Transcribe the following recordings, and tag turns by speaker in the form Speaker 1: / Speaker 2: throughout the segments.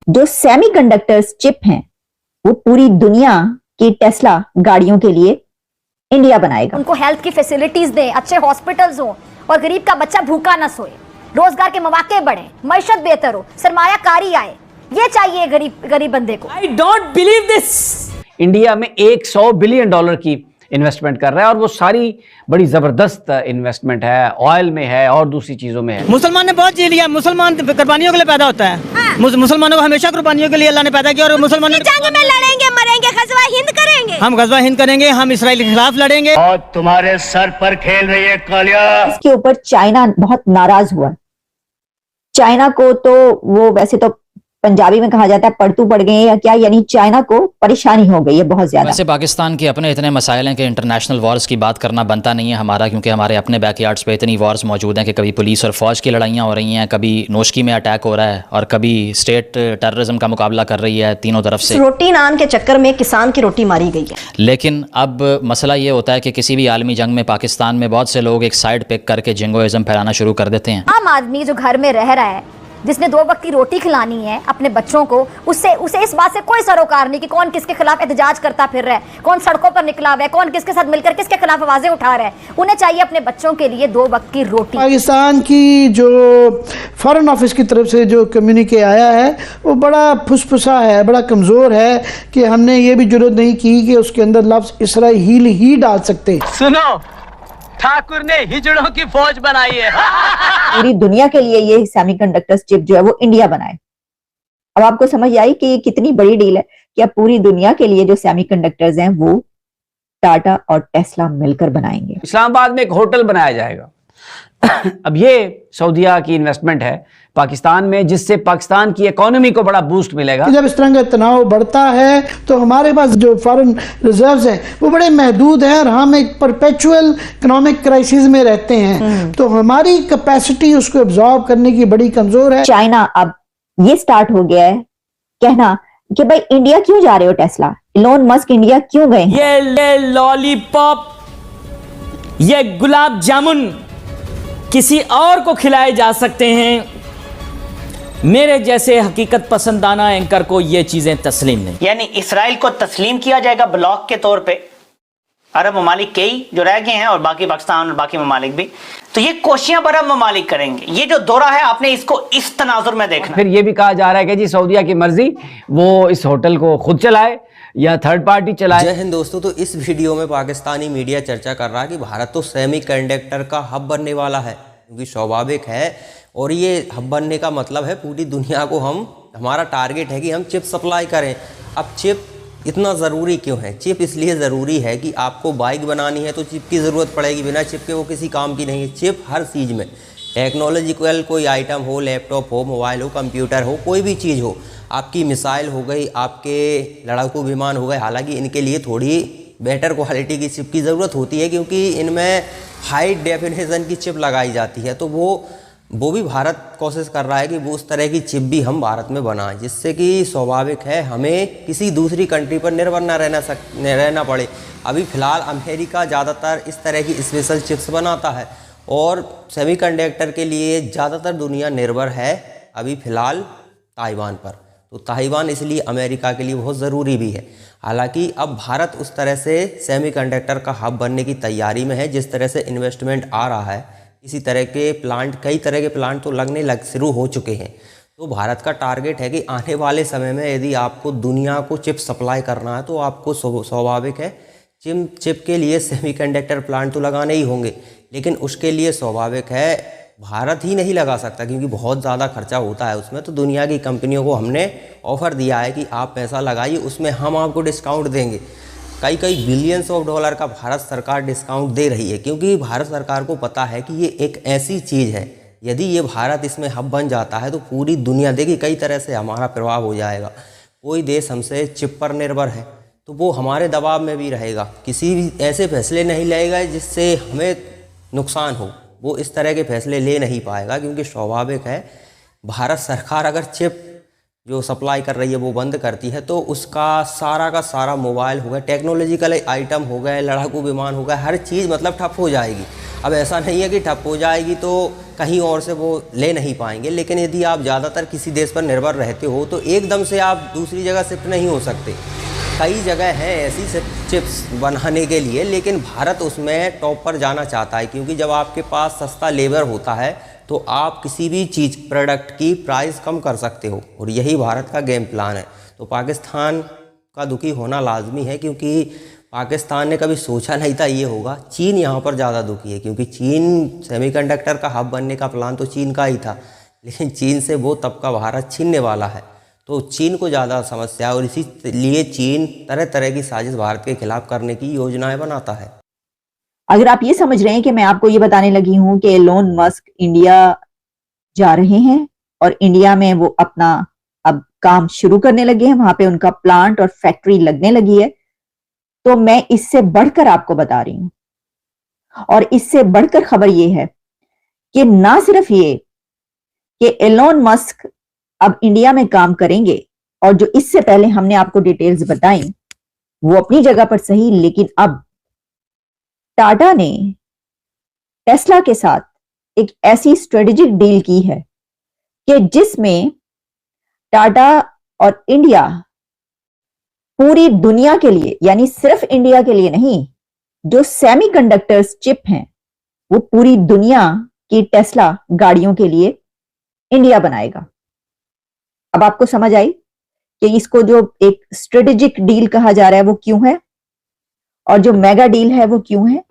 Speaker 1: जो semiconductors chip हैं वो पूरी दुनिया की टेस्ला गाड़ियों के लिए इंडिया बनाएगा।
Speaker 2: उनको हेल्थ की फैसिलिटीज दें, अच्छे हॉस्पिटल्स हो और गरीब का बच्चा भूखा न सोए, रोजगार के मौके बढ़े, मईशत बेहतर हो, सरमायाकारी आए, ये चाहिए गरीब बंदे को।
Speaker 3: I don't believe this. India में $100 बिलियन की इन्वेस्टमेंट कर रहा है और वो सारी बड़ी जबरदस्त इन्वेस्टमेंट है, ऑयल में है और दूसरी चीजों में है।
Speaker 4: मुसलमान ने बहुत जी लिया, मुसलमान कुर्बानियों के लिए पैदा होता है। हाँ। मुसलमानों को हमेशा कुर्बानियों के लिए अल्लाह ने पैदा किया और मुसलमानों
Speaker 2: जंग में लड़ेंगे, मरेंगे, गज़वा हिंद करेंगे,
Speaker 4: हम गज़वा हिंद करेंगे, हम इसराइल के खिलाफ लड़ेंगे।
Speaker 5: और तुम्हारे सर पर खेल रही है कालिया।
Speaker 1: इसके ऊपर चाइना बहुत नाराज हुआ। चाइना को तो वो वैसे तो पंजाबी में कहा जाता है पड़तू पड़ गए या क्या, यानी चाइना को परेशानी हो गई है बहुत ज्यादा।
Speaker 6: वैसे पाकिस्तान के अपने इतने मसाइल हैं कि इंटरनेशनल वॉर्स की बात करना बनता नहीं है हमारा, क्योंकि हमारे अपने बैकयार्ड्स पे इतनी वॉर्स मौजूद हैं कि कभी पुलिस और फौज की लड़ाइयाँ हो रही हैं, कभी नोशकी में अटैक हो रहा है और कभी स्टेट टेररिज्म का मुकाबला कर रही है तीनों तरफ से।
Speaker 7: रोटी नान के चक्कर में किसान की रोटी मारी गई है।
Speaker 6: लेकिन अब मसला ये होता है कि किसी भी आलमी जंग में पाकिस्तान में बहुत से लोग एक साइड पिक करके जिंगोइज्म फैलाना शुरू कर देते हैं।
Speaker 2: आम आदमी जो घर में रह रहा है, जिसने 2 वक्त की रोटी खिलानी है अपने बच्चों को, उसे इस बात से कोई सरोकार नहीं कि कौन किसके खिलाफ एहतजाज करता फिर रहा है, कौन सड़कों पर निकला हुआ है, कौन किसके साथ मिलकर किसके खिलाफ आवाजें उठा रहा है। उन्हें चाहिए अपने बच्चों के लिए 2 वक्त की रोटी।
Speaker 8: पाकिस्तान की जो फॉरेन ऑफिस की तरफ से जो कम्युनिके आया है वो बड़ा फुसफुसा है, बड़ा कमज़ोर है कि हमने ये भी जरूरत नहीं की कि उसके अंदर लफ्ज़ इसराइल ही डाल सकते।
Speaker 3: सुनो, ठाकुर ने हिजड़ों की फौज बनाई है।
Speaker 1: पूरी दुनिया के लिए ये सेमीकंडक्टर्स चिप जो है वो इंडिया बनाए। अब आपको समझ आई कि ये कितनी बड़ी डील है कि अब पूरी दुनिया के लिए जो सेमीकंडक्टर्स हैं वो टाटा और टेस्ला मिलकर बनाएंगे।
Speaker 3: इस्लामाबाद में एक होटल बनाया जाएगा। अब ये सऊदीया की इन्वेस्टमेंट है पाकिस्तान में, जिससे पाकिस्तान की इकोनॉमी को बड़ा बूस्ट मिलेगा।
Speaker 8: जब इस तरह का तनाव बढ़ता है तो हमारे पास जो फॉरेन रिजर्व्स हैं वो बड़े महदूद हैं और हम एक परपेचुअल इकोनॉमिक क्राइसिस में रहते हैं, तो हमारी कैपेसिटी उसको एब्जॉर्ब करने की बड़ी कमजोर है।
Speaker 1: चाइना अब ये स्टार्ट हो गया है कहना कि भाई इंडिया क्यों जा रहे हो टेस्ला, इलोन मस्क इंडिया क्यों गए?
Speaker 3: ये लॉलीपॉप, ये गुलाब जामुन किसी और को खिलाए जा सकते हैं, मेरे जैसे हकीकत पसंदाना एंकर को ये चीजें तस्लीम नहीं।
Speaker 9: यानी इसराइल को तस्लीम किया जाएगा ब्लॉक के तौर पे, अरब ममालिक कई जो रह गए हैं और बाकी पाकिस्तान और बाकी ममालिक भी, तो ये कोशियां पर अरब ममालिक करेंगे। ये जो दौरा है आपने इसको इस तनाजुर में देखना।
Speaker 3: फिर ये भी कहा जा रहा है कि जी सऊदीया की मर्जी, वो इस होटल को खुद चलाए या थर्ड पार्टी चलाए।
Speaker 10: जय हिंद दोस्तों, तो इस वीडियो में पाकिस्तानी मीडिया चर्चा कर रहा है कि भारत तो सेमी कंडक्टर का हब बनने वाला है, क्योंकि स्वाभाविक है, और ये हब बनने का मतलब है पूरी दुनिया को हमारा टारगेट है कि हम चिप सप्लाई करें। अब चिप इतना ज़रूरी क्यों है? चिप इसलिए ज़रूरी है कि आपको बाइक बनानी है तो चिप की ज़रूरत पड़ेगी, बिना चिप के वो किसी काम की नहीं है। चिप हर चीज़ में, टेक्नोलॉजिकल कोई आइटम हो, लैपटॉप हो, मोबाइल हो, कंप्यूटर हो, कोई भी चीज़ हो, आपकी मिसाइल हो गई, आपके लड़ाकू विमान हो गए, हालांकि इनके लिए थोड़ी बेटर क्वालिटी की चिप की ज़रूरत होती है क्योंकि इनमें हाई डेफिनेशन की चिप लगाई जाती है, तो वो भी भारत कोशिश कर रहा है कि वो उस तरह की चिप भी हम भारत में बनाएं, जिससे कि स्वाभाविक है हमें किसी दूसरी कंट्री पर निर्भर न रहना पड़े। अभी फ़िलहाल अमेरिका ज़्यादातर इस तरह की स्पेशल चिप्स बनाता है और सेमीकंडक्टर के लिए ज़्यादातर दुनिया निर्भर है अभी फ़िलहाल ताइवान पर, तो ताइवान इसलिए अमेरिका के लिए बहुत ज़रूरी भी है। हालांकि अब भारत उस तरह से सेमीकंडक्टर का हब बनने की तैयारी में है, जिस तरह से इन्वेस्टमेंट आ रहा है, इसी तरह के प्लांट, कई तरह के प्लांट तो शुरू हो चुके हैं। तो भारत का टारगेट है कि आने वाले समय में यदि आपको दुनिया को चिप सप्लाई करना है तो आपको स्वाभाविक है चिप के लिए सेमीकंडक्टर प्लांट तो लगाने ही होंगे, लेकिन उसके लिए स्वाभाविक है भारत ही नहीं लगा सकता क्योंकि बहुत ज़्यादा खर्चा होता है उसमें। तो दुनिया की कंपनियों को हमने ऑफ़र दिया है कि आप पैसा लगाइए, उसमें हम आपको डिस्काउंट देंगे। कई बिलियंस ऑफ डॉलर का भारत सरकार डिस्काउंट दे रही है, क्योंकि भारत सरकार को पता है कि ये एक ऐसी चीज़ है, यदि ये भारत इसमें हब बन जाता है तो पूरी दुनिया, देखिए कई तरह से हमारा प्रभाव हो जाएगा। कोई देश हमसे चिप पर निर्भर है तो वो हमारे दबाव में भी रहेगा, किसी भी ऐसे फैसले नहीं लेगा जिससे हमें नुकसान हो, वो इस तरह के फैसले ले नहीं पाएगा, क्योंकि स्वाभाविक है भारत सरकार अगर चिप जो सप्लाई कर रही है वो बंद करती है तो उसका सारा का सारा मोबाइल हो गया, टेक्नोलॉजिकल आइटम हो गए, लड़ाकू विमान हो गए, हर चीज़ मतलब ठप हो जाएगी। अब ऐसा नहीं है कि ठप हो जाएगी तो कहीं और से वो ले नहीं पाएंगे, लेकिन यदि आप ज़्यादातर किसी देश पर निर्भर रहते हो तो एकदम से आप दूसरी जगह शिफ्ट नहीं हो सकते। कई जगह हैं ऐसी चिप्स बनाने के लिए, लेकिन भारत उसमें टॉप पर जाना चाहता है, क्योंकि जब आपके पास सस्ता लेबर होता है तो आप किसी भी चीज़ प्रोडक्ट की प्राइस कम कर सकते हो, और यही भारत का गेम प्लान है। तो पाकिस्तान का दुखी होना लाजमी है, क्योंकि पाकिस्तान ने कभी सोचा नहीं था ये होगा। चीन यहाँ पर ज़्यादा दुखी है, क्योंकि चीन सेमीकंडक्टर का हब बनने का प्लान तो चीन का ही था, लेकिन चीन से वो तबका भारत छीनने वाला है, तो चीन को ज़्यादा समस्या है, और इसी लिए चीन तरह तरह की साजिश भारत के खिलाफ करने की योजनाएं बनाता है।
Speaker 1: अगर आप ये समझ रहे हैं कि मैं आपको ये बताने लगी हूं कि एलोन मस्क इंडिया जा रहे हैं और इंडिया में वो अपना अब काम शुरू करने लगे हैं, वहां पे उनका प्लांट और फैक्ट्री लगने लगी है, तो मैं इससे बढ़कर आपको बता रही हूं, और इससे बढ़कर खबर ये है कि ना सिर्फ ये कि एलोन मस्क अब इंडिया में काम करेंगे, और जो इससे पहले हमने आपको डिटेल्स बताई वो अपनी जगह पर सही, लेकिन अब टाटा ने टेस्ला के साथ एक ऐसी स्ट्रेटेजिक डील की है कि जिसमें टाटा और इंडिया पूरी दुनिया के लिए, यानी सिर्फ इंडिया के लिए नहीं, जो सेमीकंडक्टर्स चिप हैं वो पूरी दुनिया की टेस्ला गाड़ियों के लिए इंडिया बनाएगा। अब आपको समझ आई कि इसको जो एक स्ट्रेटेजिक डील कहा जा रहा है वो क्यों है, और जो मेगा डील है वो क्यों है?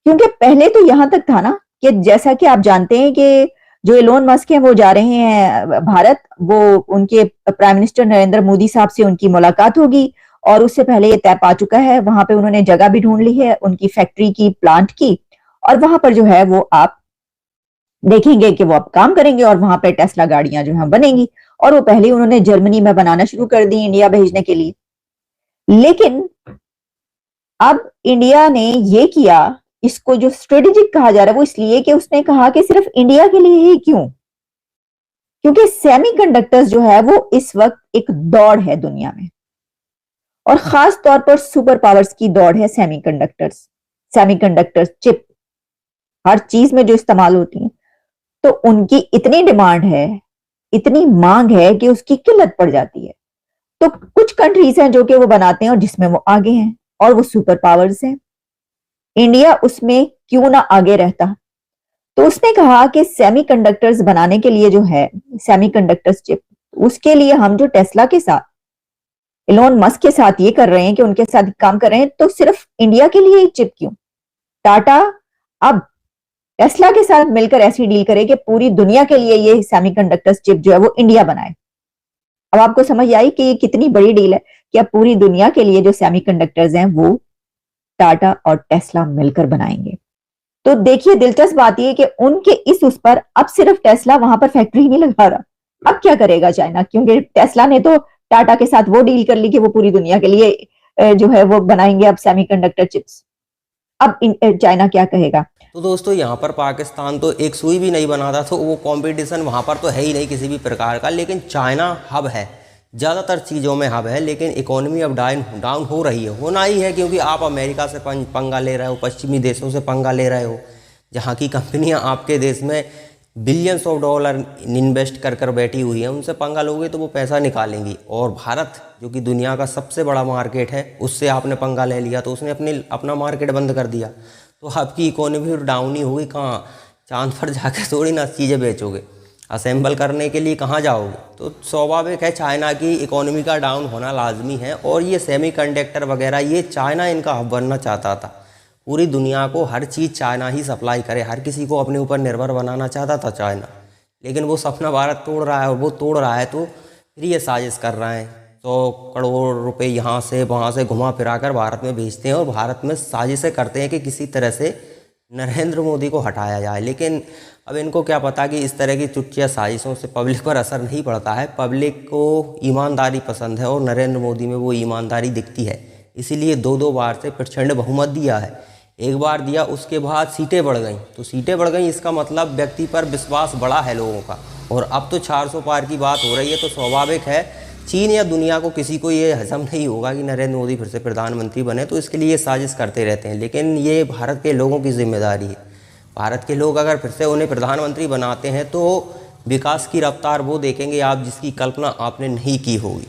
Speaker 1: क्योंकि पहले तो यहां तक था ना कि जैसा कि आप जानते हैं कि जो एलोन मस्क हैं वो जा रहे हैं भारत, वो उनके प्राइम मिनिस्टर नरेंद्र मोदी साहब से उनकी मुलाकात होगी, और उससे पहले ये तय पा चुका है, वहां पे उन्होंने जगह भी ढूंढ ली है उनकी फैक्ट्री की, प्लांट की, और वहां पर जो है वो आप देखेंगे कि वो अब काम करेंगे और वहां पे टेस्ला गाड़ियां जो है बनेंगी, और वो पहले उन्होंने जर्मनी में बनाना शुरू कर दी इंडिया भेजने के लिए। लेकिन अब इंडिया ने ये किया, इसको जो स्ट्रेटेजिक कहा जा रहा है वो इसलिए कि उसने कहा कि सिर्फ इंडिया के लिए ही क्यों, क्योंकि सेमीकंडक्टर्स जो है वो इस वक्त एक दौड़ है दुनिया में, और खास तौर पर सुपर पावर्स की दौड़ है सेमीकंडक्टर्स चिप, हर चीज में जो इस्तेमाल होती है, तो उनकी इतनी डिमांड है, इतनी मांग है कि उसकी किल्लत पड़ जाती है। तो कुछ कंट्रीज हैं जो कि वो बनाते हैं और जिसमें वो आगे हैं, और वो सुपर पावर्स हैं। इंडिया उसमें क्यों ना आगे रहता? तो उसने कहा कि सेमीकंडक्टर्स बनाने के लिए जो है सेमीकंडक्टर्स चिप, उसके लिए हम जो टेस्ला के साथ, एलोन मस्क के साथ ये कर रहे हैं कि उनके साथ काम कर रहे हैं, तो सिर्फ इंडिया के लिए ही चिप क्यों? टाटा अब टेस्ला के साथ मिलकर ऐसी डील करे कि पूरी दुनिया के लिए ये सेमीकंडक्टर्स चिप जो है वो इंडिया बनाए। अब आपको समझ आई कि ये कितनी बड़ी डील है कि अब पूरी दुनिया के लिए जो सेमीकंडक्टर्स हैं वो टाटा और टेस्ला मिलकर बनाएंगे। तो देखिए दिलचस्प बात यह कि उनके उस पर अब सिर्फ टेस्ला वहां पर फैक्ट्री नहीं लगा रहा, अब क्या करेगा चाइना? क्योंकि टेस्ला ने तो टाटा के साथ वो डील कर ली कि वो पूरी दुनिया के लिए जो है वो बनाएंगे अब सेमीकंडक्टर चिप्स। अब चाइना क्या कहेगा?
Speaker 10: तो दोस्तों यहाँ पर पाकिस्तान तो एक सुई भी नहीं बनाता, तो वो कंपटीशन वहाँ पर तो है ही नहीं किसी भी प्रकार का, लेकिन चाइना हब है, ज़्यादातर चीज़ों में हब है, लेकिन इकोनॉमी अब डाउन हो रही है, होना ही है, क्योंकि आप अमेरिका से पंगा ले रहे हो, पश्चिमी देशों से पंगा ले रहे हो, जहाँ की कंपनियाँ आपके देश में बिलियंस ऑफ डॉलर इन्वेस्ट कर कर बैठी हुई हैं, उनसे पंगा लोगे तो वो पैसा निकालेंगी। और भारत जो कि दुनिया का सबसे बड़ा मार्केट है, उससे आपने पंगा ले लिया तो उसने अपना मार्केट बंद कर दिया, तो आपकी इकोनॉमी डाउन ही होगी। कहाँ चांद पर जाकर थोड़ी ना चीज़ें बेचोगे, असेंबल करने के लिए कहाँ जाओगे? तो स्वाभाविक है चाइना की इकोनॉमी का डाउन होना लाजमी है। और ये सेमीकंडक्टर वगैरह ये चाइना इनका हब बनना चाहता था, पूरी दुनिया को हर चीज़ चाइना ही सप्लाई करे, हर किसी को अपने ऊपर निर्भर बनाना चाहता था चाइना, लेकिन वो सपना भारत तोड़ रहा है, और वो तोड़ रहा है तो फिर ये साजिश कर रहे हैं, 100 करोड़ रुपए यहाँ से वहाँ से घुमा फिरा कर भारत में भेजते हैं, और भारत में साजिशें करते हैं कि किसी तरह से नरेंद्र मोदी को हटाया जाए। लेकिन अब इनको क्या पता कि इस तरह की चुटकिया साजिशों से पब्लिक पर असर नहीं पड़ता है, पब्लिक को ईमानदारी पसंद है, और नरेंद्र मोदी में वो ईमानदारी दिखती है, इसीलिए 2 बार से प्रचंड बहुमत दिया है। एक बार दिया, उसके बाद सीटें बढ़ गईं, तो सीटें बढ़ गईं इसका मतलब व्यक्ति पर विश्वास बढ़ा है लोगों का, और अब तो 400 पार की बात हो रही है। तो स्वाभाविक है चीन या दुनिया को किसी को ये हजम नहीं होगा कि नरेंद्र मोदी फिर से प्रधानमंत्री बने, तो इसके लिए साजिश करते रहते हैं, लेकिन ये भारत के लोगों की जिम्मेदारी है। भारत के लोग अगर फिर से उन्हें प्रधानमंत्री बनाते हैं तो विकास की रफ्तार वो देखेंगे आप जिसकी कल्पना आपने नहीं की होगी।